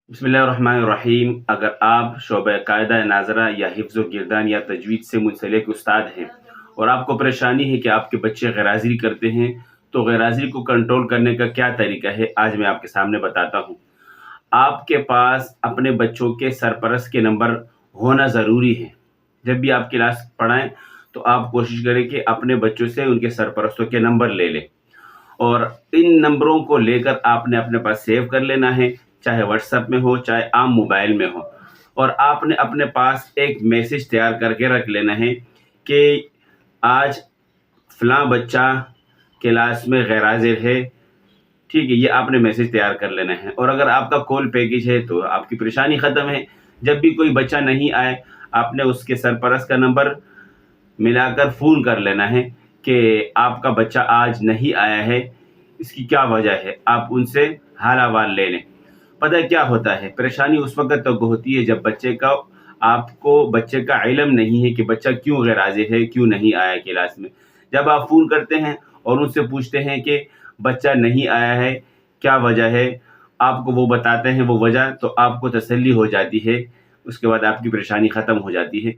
बिस्मिल्लाहिर्रहमानिर्रहीम। अगर आप शोबे कायदा नाज़रा या हिफ्ज़ गिरदान या तजवीद से मुंसलिक उस्ताद हैं और आपको परेशानी है कि आपके बच्चे गैरहाज़िरी करते हैं, तो गैरहाज़िरी को कंट्रोल करने का क्या तरीका है, आज मैं आपके सामने बताता हूँ। आपके पास अपने बच्चों के सरपरस्त के नंबर होना ज़रूरी है। जब भी आप क्लास पढ़ाएँ, तो आप कोशिश करें कि अपने बच्चों से उनके सरपरस्तों के नंबर ले लें और इन नंबरों को लेकर आपने अपने पास सेव कर लेना है, चाहे व्हाट्सएप में हो, चाहे आम मोबाइल में हो। और आपने अपने पास एक मैसेज तैयार करके रख लेना है कि आज फ़लाँ बच्चा क्लास में गैरहाज़िर है। ठीक है, ये आपने मैसेज तैयार कर लेना है। और अगर आपका कॉल पैकेज है, तो आपकी परेशानी ख़त्म है। जब भी कोई बच्चा नहीं आए, आपने उसके सरपरस्त का नंबर मिलाकर फ़ोन कर लेना है कि आपका बच्चा आज नहीं आया है, इसकी क्या वजह है, आप उनसे हाल अहवाल ले लें। पता है क्या होता है, परेशानी उस वक़्त तक होती है जब आपको बच्चे का इल्म नहीं है कि बच्चा क्यों गैरहाज़िर है, क्यों नहीं आया क्लास में। जब आप फ़ोन करते हैं और उनसे पूछते हैं कि बच्चा नहीं आया है, क्या वजह है, आपको वो बताते हैं वो वजह, तो आपको तसल्ली हो जाती है। उसके बाद आपकी परेशानी ख़त्म हो जाती है।